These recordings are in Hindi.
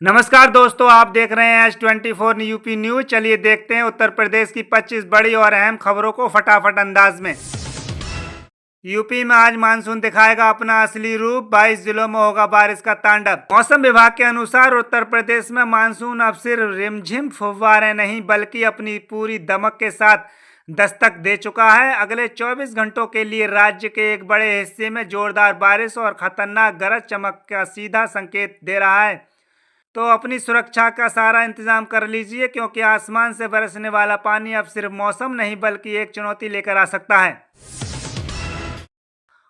नमस्कार दोस्तों, आप देख रहे हैं H24 यूपी न्यूज। चलिए देखते हैं उत्तर प्रदेश की 25 बड़ी और अहम खबरों को फटाफट अंदाज में। यूपी में आज मानसून दिखाएगा अपना असली रूप, 22 जिलों में होगा बारिश का तांडव। मौसम विभाग के अनुसार उत्तर प्रदेश में मानसून अब सिर्फ रिमझिम फुव्वारे नहीं बल्कि अपनी पूरी दमक के साथ दस्तक दे चुका है। अगले 24 घंटों के लिए राज्य के एक बड़े हिस्से में जोरदार बारिश और खतरनाक गरज चमक का सीधा संकेत दे रहा है। तो अपनी सुरक्षा का सारा इंतजाम कर लीजिए, क्योंकि आसमान से बरसने वाला पानी अब सिर्फ मौसम नहीं बल्कि एक चुनौती लेकर आ सकता है।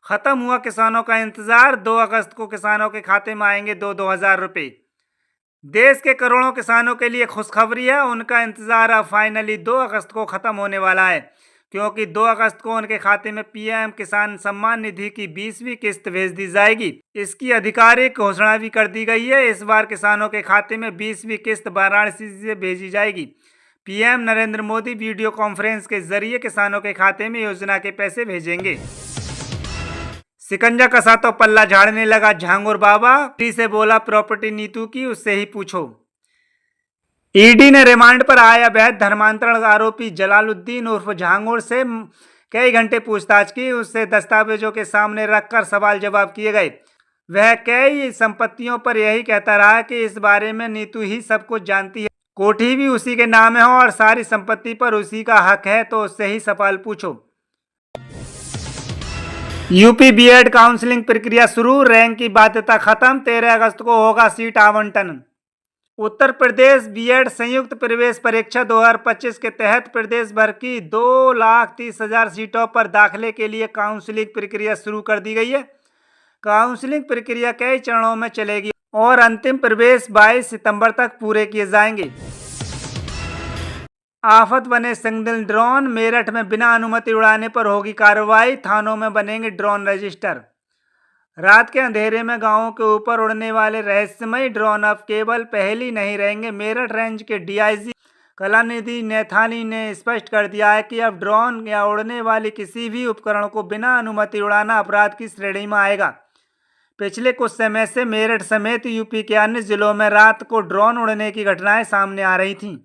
खत्म हुआ किसानों का इंतजार, 2 अगस्त को किसानों के खाते में आएंगे 2,000 रुपये। देश के करोड़ों किसानों के लिए खुशखबरी है, उनका इंतजार अब फाइनली 2 अगस्त को खत्म होने वाला है, क्योंकि 2 अगस्त को उनके खाते में पीएम किसान सम्मान निधि की 20वीं किस्त भेज दी जाएगी। इसकी आधिकारिक घोषणा भी कर दी गई है। इस बार किसानों के खाते में 20वीं किस्त वाराणसी से भेजी जाएगी। PM Narendra Modi video conference के जरिए किसानों के खाते में योजना के पैसे भेजेंगे। शिकंजा कसा तो पल्ला झाड़ने लगा झांगुर बाबा, से बोला प्रॉपर्टी नीतू की उससे ही पूछो। ईडी ने रिमांड पर आया अवैध धर्मांतरण आरोपी जलालुद्दीन उर्फ झांगुर से कई घंटे पूछताछ की। उससे दस्तावेजों के सामने रखकर सवाल जवाब किए गए। वह कई संपत्तियों पर यही कहता रहा कि इस बारे में नीतू ही सब कुछ जानती है, कोठी भी उसी के नाम है और सारी संपत्ति पर उसी का हक है, तो उससे ही सवाल पूछो। यूपी बीएड काउंसलिंग प्रक्रिया शुरू, रैंक की बाध्यता खत्म, 13 अगस्त को होगा सीट आवंटन। उत्तर प्रदेश बीएड संयुक्त प्रवेश परीक्षा 2025 के तहत प्रदेश भर की 2,30,000 सीटों पर दाखिले के लिए काउंसलिंग प्रक्रिया शुरू कर दी गई है। काउंसलिंग प्रक्रिया कई चरणों में चलेगी और अंतिम प्रवेश 22 सितंबर तक पूरे किए जाएंगे। आफत बने सिंगल ड्रोन, मेरठ में बिना अनुमति उड़ाने पर होगी कार्रवाई, थानों में बनेंगे ड्रोन रजिस्टर। रात के अंधेरे में गांवों के ऊपर उड़ने वाले रहस्यमयी ड्रोन अब केवल पहेली नहीं रहेंगे। मेरठ रेंज के डीआईजी कलानिधि नैथानी ने स्पष्ट कर दिया है कि अब ड्रोन या उड़ने वाली किसी भी उपकरण को बिना अनुमति उड़ाना अपराध की श्रेणी में आएगा। पिछले कुछ समय से मेरठ समेत यूपी के अन्य जिलों में रात को ड्रोन उड़ने की घटनाएं सामने आ रही थीं।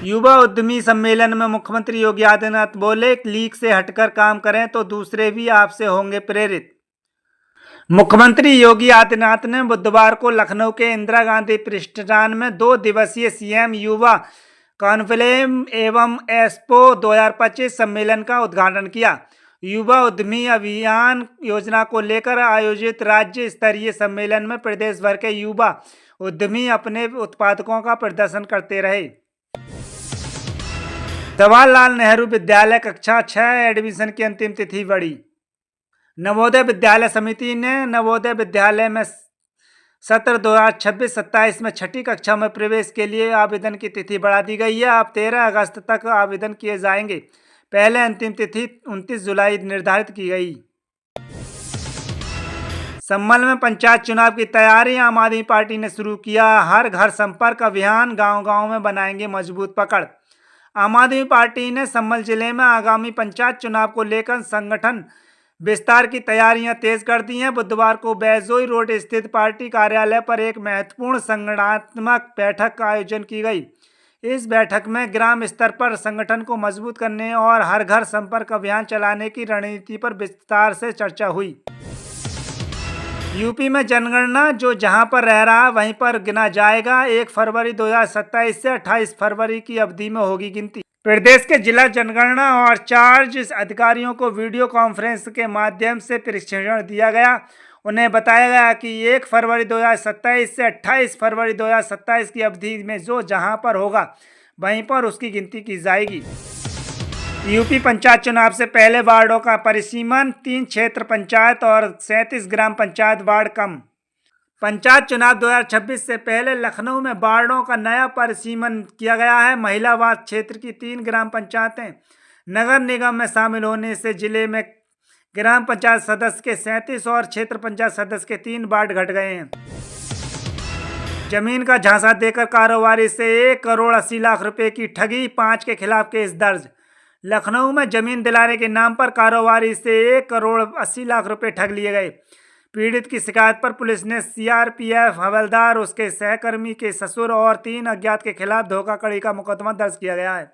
युवा उद्यमी सम्मेलन में मुख्यमंत्री योगी आदित्यनाथ बोले, लीक से हटकर काम करें तो दूसरे भी आपसे होंगे प्रेरित। मुख्यमंत्री योगी आदित्यनाथ ने बुधवार को लखनऊ के इंदिरा गांधी प्रतिष्ठान में 2 दिवसीय सीएम युवा कॉन्क्लेव एवं एक्सपो 2025 सम्मेलन का उद्घाटन किया। युवा उद्यमी अभियान योजना को लेकर आयोजित राज्य स्तरीय सम्मेलन में प्रदेश भर के युवा उद्यमी अपने उत्पादों का प्रदर्शन करते रहे। जवाहरलाल नेहरू विद्यालय कक्षा 6 एडमिशन की अंतिम तिथि बढ़ी। नवोदय विद्यालय समिति ने नवोदय विद्यालय में सत्र 2026-27 में 6ठी कक्षा में प्रवेश के लिए आवेदन की तिथि बढ़ा दी गई है। अब 13 अगस्त तक आवेदन किए जाएंगे। पहले अंतिम तिथि 29 जुलाई निर्धारित की गई। संभल में पंचायत चुनाव की तैयारी, आम आदमी पार्टी ने शुरू किया हर घर संपर्क अभियान, गांव-गांव में बनाएंगे मजबूत पकड़। आम आदमी पार्टी ने संभल जिले में आगामी पंचायत चुनाव को लेकर संगठन विस्तार की तैयारियां तेज कर दी हैं। बुधवार को बैजोई रोड स्थित पार्टी कार्यालय पर एक महत्वपूर्ण संगठनात्मक बैठक का आयोजन की गई। इस बैठक में ग्राम स्तर पर संगठन को मजबूत करने और हर घर संपर्क अभियान चलाने की रणनीति पर विस्तार से चर्चा हुई। यूपी में जनगणना जो जहां पर रह रहा वहीं पर गिना जाएगा। 1 फरवरी 2027 से 28 फरवरी की अवधि में होगी गिनती। प्रदेश के जिला जनगणना और चार्ज अधिकारियों को वीडियो कॉन्फ्रेंस के माध्यम से प्रशिक्षण दिया गया। उन्हें बताया गया कि 1 फरवरी 2027 से 28 फरवरी 2027 की अवधि में जो जहां पर होगा वहीं पर उसकी गिनती की जाएगी। यूपी पंचायत चुनाव से पहले वार्डों का परिसीमन, 3 क्षेत्र पंचायत और 37 ग्राम पंचायत वार्ड कम। पंचायत चुनाव 2026 से पहले लखनऊ में वार्डों का नया परिसीमन किया गया है। महिलावाद क्षेत्र की 3 ग्राम पंचायतें नगर निगम में शामिल होने से जिले में ग्राम पंचायत सदस्य के 37 और क्षेत्र पंचायत सदस्य के 3 वार्ड घट गए हैं। जमीन का झांसा देकर कारोबारी से 1 करोड़ 80 लाख रुपए की ठगी, 5 के खिलाफ केस दर्ज। लखनऊ में जमीन दिलाने के नाम पर कारोबारी से 1 करोड़ 80 लाख रुपए ठग लिए गए। पीड़ित की शिकायत पर पुलिस ने सीआरपीएफ हवलदार, उसके सहकर्मी के ससुर और 3 अज्ञात के खिलाफ धोखाधड़ी का मुकदमा दर्ज किया गया है।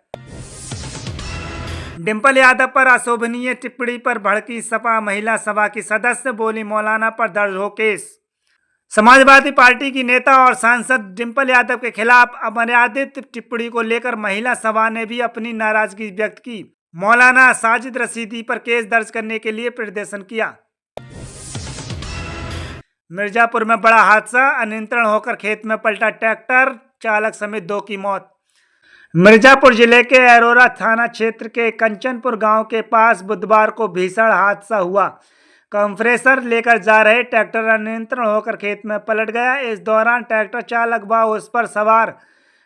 डिंपल यादव पर अशोभनीय टिप्पणी पर भड़की सपा महिला सभा की सदस्य, बोली मौलाना पर दर्ज हो केस। समाजवादी पार्टी की नेता और सांसद डिंपल यादव के खिलाफ अमर्यादित टिप्पणी को लेकर महिला सभा ने भी अपनी नाराजगी व्यक्त की। मौलाना साजिद रशीदी पर केस दर्ज करने के लिए प्रदर्शन किया। मिर्जापुर में बड़ा हादसा, अनियंत्रण होकर खेत में पलटा ट्रैक्टर, चालक समेत 2 की मौत। मिर्जापुर जिले के अरोरा थाना क्षेत्र के कंचनपुर गांव के पास बुधवार को भीषण हादसा हुआ। कंप्रेसर लेकर जा रहे ट्रैक्टर अनियंत्रण होकर खेत में पलट गया। इस दौरान ट्रैक्टर चालक व उस पर सवार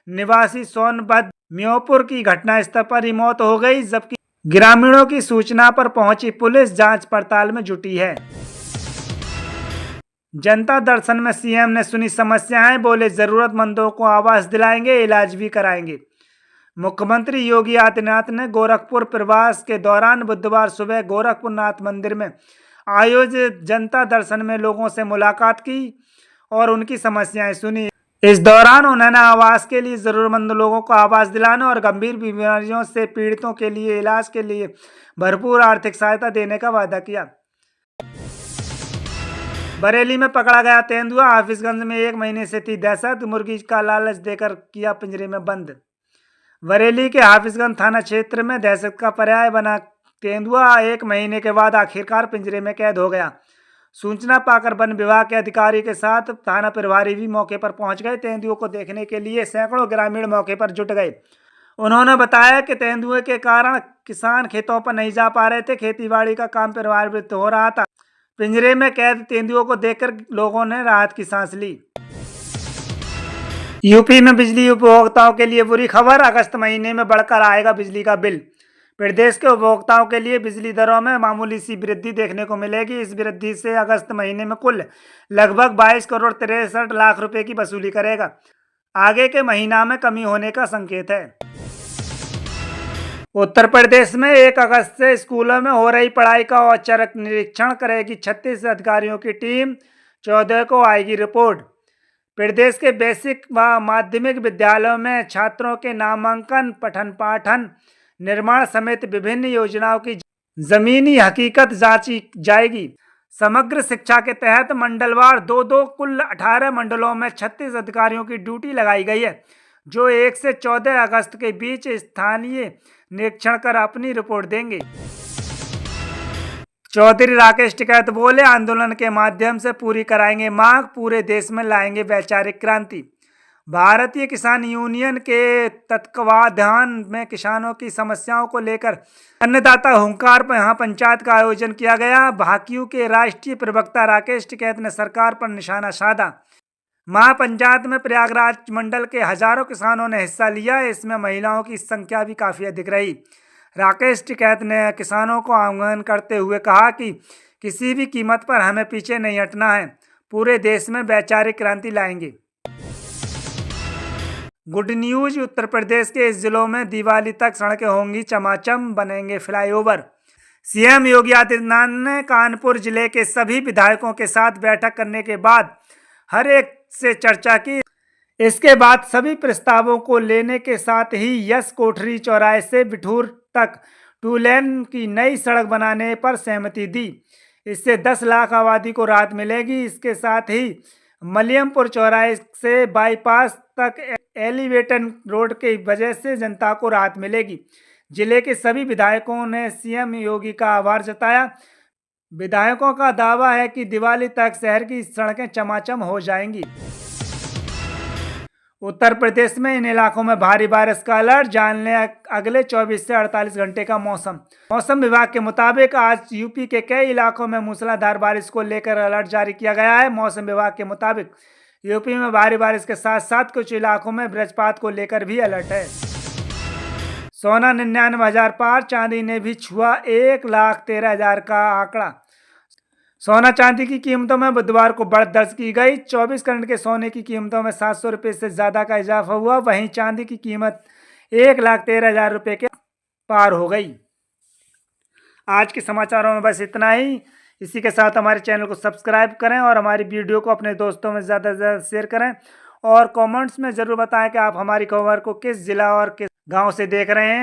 निवासी सोनभद्र म्योपुर की घटनास्थल पर ही मौत हो गई, जबकि ग्रामीणों की सूचना पर पहुंची पुलिस जांच पड़ताल में जुटी है। जनता दर्शन में सीएम ने सुनी समस्याएं, बोले जरूरतमंदों को आवास दिलाएंगे, इलाज भी कराएंगे। मुख्यमंत्री योगी आदित्यनाथ ने गोरखपुर प्रवास के दौरान बुधवार सुबह गोरखपुरनाथ मंदिर में आयोजित जनता दर्शन में लोगों से मुलाकात की और उनकी समस्याएं सुनी। इस दौरान उन्होंने आवास के लिए जरूरतमंद लोगों को आवास दिलाने और गंभीर बीमारियों से पीड़ितों के लिए इलाज के लिए भरपूर आर्थिक सहायता देने का वादा किया। बरेली में पकड़ा गया तेंदुआ, हाफिजगंज में 1 महीने से थी दहशत, मुर्गी का लालच देकर किया पिंजरे में बंद। बरेली के हाफिजगंज थाना क्षेत्र में दहशत का पर्याय बना तेंदुआ 1 महीने के बाद आखिरकार पिंजरे में कैद हो गया। सूचना पाकर वन विभाग के अधिकारी के साथ थाना प्रभारी भी मौके पर पहुंच गए। तेंदुए को देखने के लिए सैकड़ों ग्रामीण मौके पर जुट गए। उन्होंने बताया कि तेंदुए के कारण किसान खेतों पर नहीं जा पा रहे थे, खेतीबाड़ी का काम प्रभावित हो रहा था। पिंजरे में कैद तेंदुओं को देखकर लोगों ने राहत की सांस ली। यूपी में बिजली उपभोक्ताओं के लिए बुरी खबर, अगस्त महीने में बढ़कर आएगा बिजली का बिल। प्रदेश के उपभोक्ताओं के लिए बिजली दरों में मामूली सी वृद्धि देखने को मिलेगी। इस वृद्धि से अगस्त महीने में कुल लगभग 22 करोड़ 63 लाख रुपए की वसूली करेगा। आगे के महीना में कमी होने का संकेत है। उत्तर प्रदेश में 1 अगस्त से स्कूलों में हो रही पढ़ाई का औपचारिक निरीक्षण करेगी 36 अधिकारियों की टीम। 14 को आएगी रिपोर्ट। प्रदेश के बेसिक व माध्यमिक विद्यालयों में छात्रों के नामांकन, पठन पाठन, निर्माण समेत विभिन्न योजनाओं की जमीनी हकीकत जांची जाएगी। समग्र शिक्षा के तहत मंडलवार 2-2 कुल 18 मंडलों में 36 अधिकारियों की ड्यूटी लगाई गई है, जो 1 से 14 अगस्त के बीच स्थानीय निरीक्षण कर अपनी रिपोर्ट देंगे। चौधरी राकेश टिकैत बोले, आंदोलन के माध्यम से पूरी कराएंगे मांग, पूरे देश में लाएंगे वैचारिक क्रांति। भारतीय किसान यूनियन के तत्वावधान में किसानों की समस्याओं को लेकर अन्नदाता हुंकार महापंचायत का आयोजन किया गया। भाकियू के राष्ट्रीय प्रवक्ता राकेश टिकैत ने सरकार पर निशाना साधा। महापंचायत में प्रयागराज मंडल के हजारों किसानों ने हिस्सा लिया। इसमें महिलाओं की संख्या भी काफ़ी अधिक रही। राकेश टिकैत ने किसानों को आह्वान करते हुए कहा कि किसी भी कीमत पर हमें पीछे नहीं हटना है, पूरे देश में वैचारिक क्रांति लाएंगे। गुड न्यूज, उत्तर प्रदेश के इस जिलों में दिवाली तक सड़कें होंगी चमाचम, बनेंगे फ्लाईओवर। सीएम योगी आदित्यनाथ ने कानपुर जिले के सभी विधायकों के साथ बैठक करने के बाद हर एक से चर्चा की। इसके बाद सभी प्रस्तावों को लेने के साथ ही यश कोठरी चौराहे से बिठूर तक 2 लेन की नई सड़क बनाने पर सहमति दी। इससे 10 लाख आबादी को राहत मिलेगी। इसके साथ ही मलियमपुर चौराहे से बाईपास तक एलिवेटेड रोड की वजह से जनता को राहत मिलेगी। जिले के सभी विधायकों ने सीएम योगी का आभार जताया। विधायकों का दावा है कि दिवाली तक शहर की सड़कें चमाचम हो जाएंगी। उत्तर प्रदेश में इन इलाकों में भारी बारिश का अलर्ट, जान लें अगले 24 से 48 घंटे का मौसम। मौसम विभाग के मुताबिक आज यूपी के कई इलाकों में मूसलाधार बारिश को लेकर अलर्ट जारी किया गया है। मौसम विभाग के मुताबिक यूपी में भारी बारिश के साथ साथ कुछ इलाकों में वज्रपात को लेकर भी अलर्ट है। सोना 99,000 पार, चांदी ने भी छुआ 1,13,000 का आंकड़ा। सोना चांदी की कीमतों में बुधवार को बढ़त दर्ज की गई। 24 कैरेट के सोने की कीमतों में 700 रुपये से ज़्यादा का इजाफा हुआ। वहीं चांदी की कीमत 1,13,000 रुपये के पार हो गई। आज के समाचारों में बस इतना ही। इसी के साथ हमारे चैनल को सब्सक्राइब करें और हमारी वीडियो को अपने दोस्तों में ज़्यादा से ज़्यादा शेयर करें और कमेंट्स में ज़रूर बताएं कि आप हमारी खबर को किस जिला और किस गांव से देख रहे हैं।